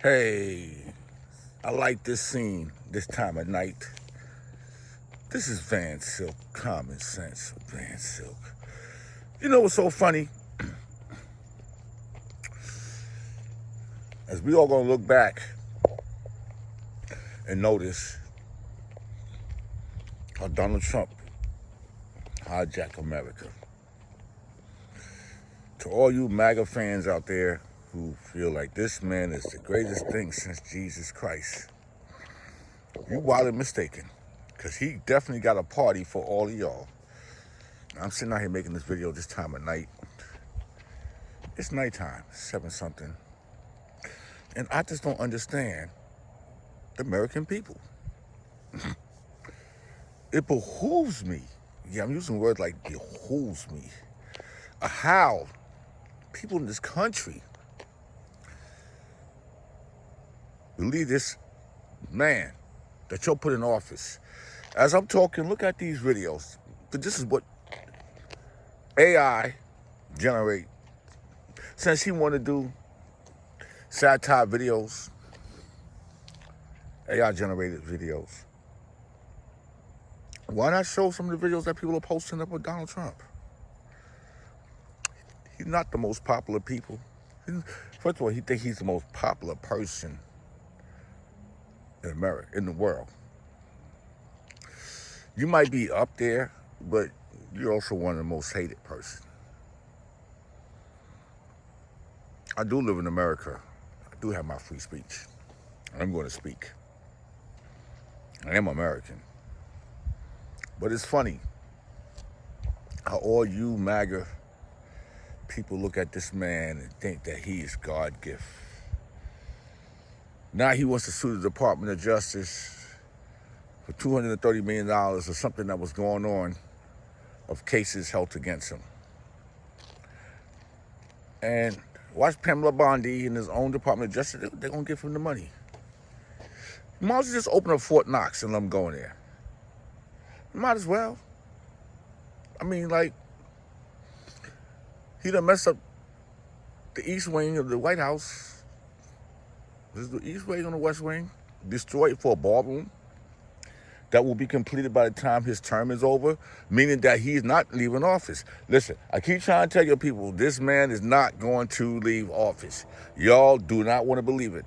Hey, I like this scene this time of night. This is VANSILK, common sense with VANSILK. You know what's so funny? As we all gonna look back and notice how Donald Trump hijacked America. To all you MAGA fans out there who feel like this man is the greatest thing since Jesus Christ, you wildly mistaken, because he definitely got a party for all of y'all. I'm sitting out here making this video this time of night. It's nighttime, 7 something. And I just don't understand the American people. It behooves me, yeah, I'm using words like behooves me, how people in this country believe this man that you'll put in office. As I'm talking, look at these videos. This is what AI generate. Since he wanted to do satire videos, AI generated videos. Why not show some of the videos that people are posting up with Donald Trump? He's not the most popular people. First of all, he thinks he's the most popular person in America, in the world. You might be up there, but you're also one of the most hated person. I do live in America. I do have my free speech. I'm going to speak. I am American. But it's funny how all you MAGA people look at this man and think that he is God gift. Now he wants to sue the Department of Justice for $230 million or something that was going on of cases held against him. And watch Pamela Bondi in his own Department of Justice, they're going to give him the money. You might as well just open up Fort Knox and let him go in there. You might as well. I mean, like, he done messed up the East Wing of the White House. This is the East Wing on the West Wing. Destroyed it for a ballroom that will be completed by the time his term is over, meaning that he's not leaving office. Listen, I keep trying to tell you people, this man is not going to leave office. Y'all do not want to believe it.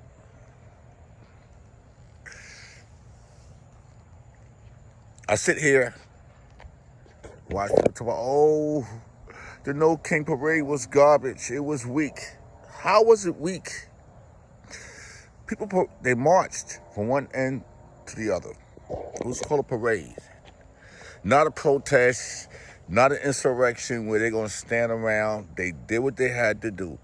I sit here, watch people talk about, oh, the No King Parade was garbage. It was weak. How was it weak? People, they marched from one end to the other. It was called a parade. Not a protest, not an insurrection where they're going to stand around. They did what they had to do.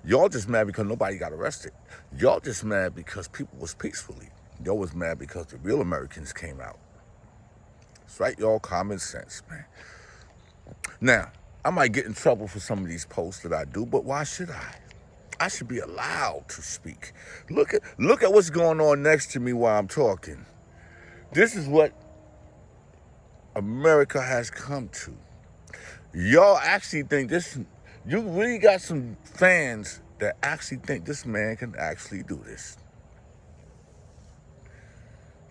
Y'all just mad because nobody got arrested. Y'all just mad because people was peacefully. Y'all was mad because the real Americans came out. That's right, y'all, common sense, man. Now, I might get in trouble for some of these posts that I do, but why should I? I should be allowed to speak. Look at what's going on next to me while I'm talking. This is what America has come to. Y'all actually think this, you really got some fans that actually think this man can actually do this.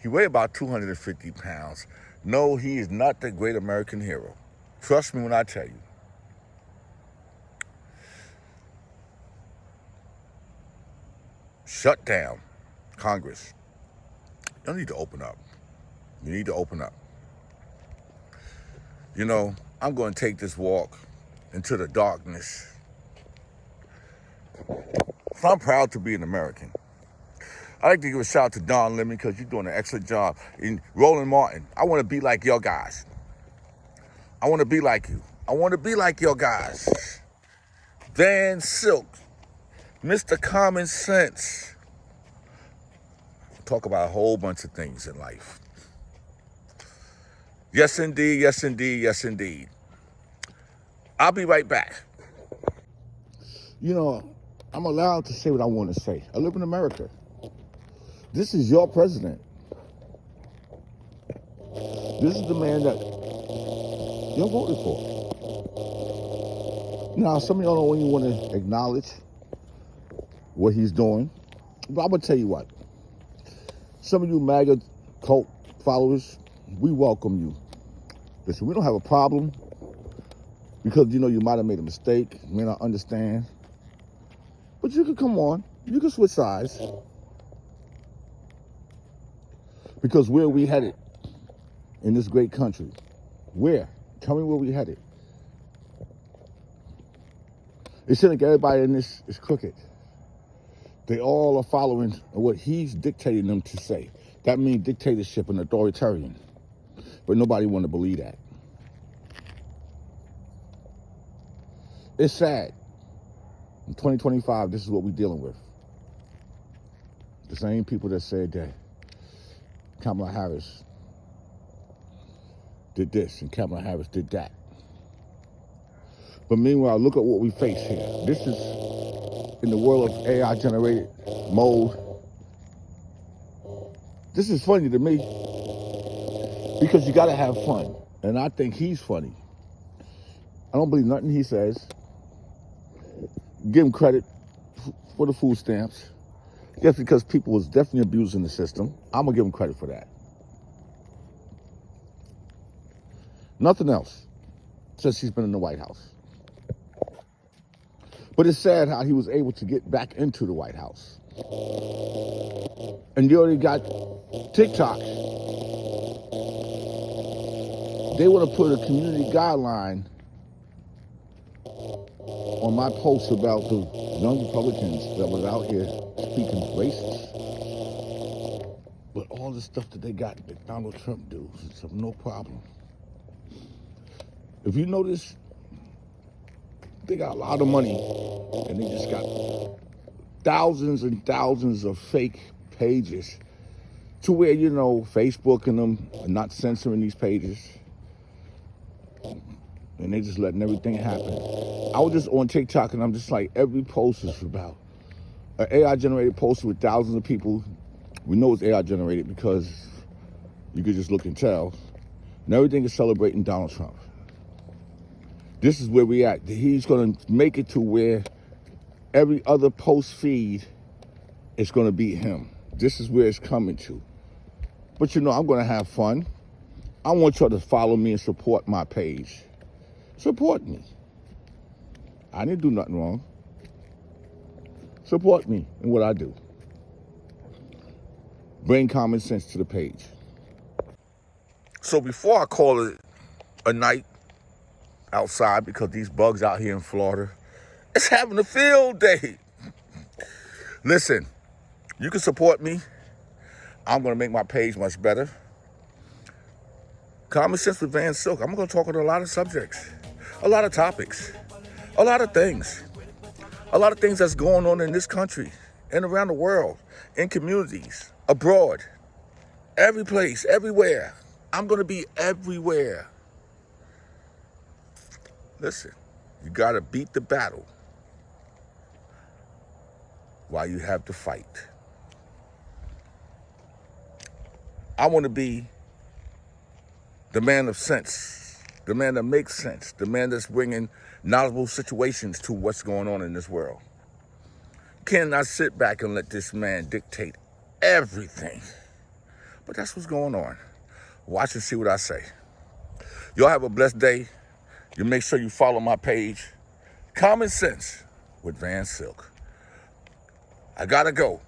He weighed about 250 pounds. No, he is not the great American hero. Trust me when I tell you. Shut down Congress. You need to open up. You need to open up. You know, I'm going to take this walk into the darkness. So I'm proud to be an American. I'd like to give a shout out to Don Lemon because you're doing an excellent job. And Roland Martin, I want to be like your guys. I want to be like you. I want to be like your guys. VANSILK, Mr. Common Sense. Talk about a whole bunch of things in life. Yes, indeed, yes, indeed, yes, indeed. I'll be right back. You know, I'm allowed to say what I want to say. I live in America. This is your president. This is the man that y'all voted for. Now, some of y'all don't even want to acknowledge what he's doing. But I'm going to tell you what. Some of you MAGA cult followers, we welcome you. Listen, we don't have a problem because, you know, you might have made a mistake, you may not understand. But you can come on. You can switch sides. Because where are we headed in this great country? Where? Tell me where we headed. It seems like everybody in this is crooked. They all are following what he's dictating them to say. That means dictatorship and authoritarian. But nobody want to believe that. It's sad. In 2025, this is what we're dealing with. The same people that said that Kamala Harris did this and Kamala Harris did that. But meanwhile, look at what we face here. This is in the world of AI-generated mode. This is funny to me because you got to have fun. And I think he's funny. I don't believe nothing he says. Give him credit for the food stamps. Just because people was definitely abusing the system. I'm going to give him credit for that. Nothing else since he's been in the White House. But it's sad how he was able to get back into the White House. And you already got TikTok. They want to put a community guideline on my post about the young Republicans that was out here speaking racist. But all the stuff that they got that Donald Trump do, it's no problem. If you notice, they got a lot of money and they just got thousands and thousands of fake pages to where, you know, Facebook and them are not censoring these pages. And they just letting everything happen. I was just on TikTok and I'm just like, every post is about an AI-generated post with thousands of people. We know it's AI-generated because you could just look and tell. And everything is celebrating Donald Trump. This is where we at. He's going to make it to where every other post feed is going to be him. This is where it's coming to. But you know, I'm going to have fun. I want y'all to follow me and support my page. Support me. I didn't do nothing wrong. Support me in what I do. Bring common sense to the page. So before I call it a night outside, because these bugs out here in Florida, it's having a field day. Listen, you can support me. I'm going to make my page much better. Common Sense with VANSILK. I'm going to talk on a lot of subjects, a lot of topics, a lot of things. A lot of things that's going on in this country and around the world, in communities, abroad, every place, everywhere. I'm going to be everywhere. Listen, you got to beat the battle while you have to fight. I want to be the man of sense, the man that makes sense, the man that's bringing knowledgeable situations to what's going on in this world. Cannot sit back and let this man dictate everything. But that's what's going on. Watch and see what I say. Y'all have a blessed day. You make sure you follow my page, Common Sense with VANSILK. I gotta go.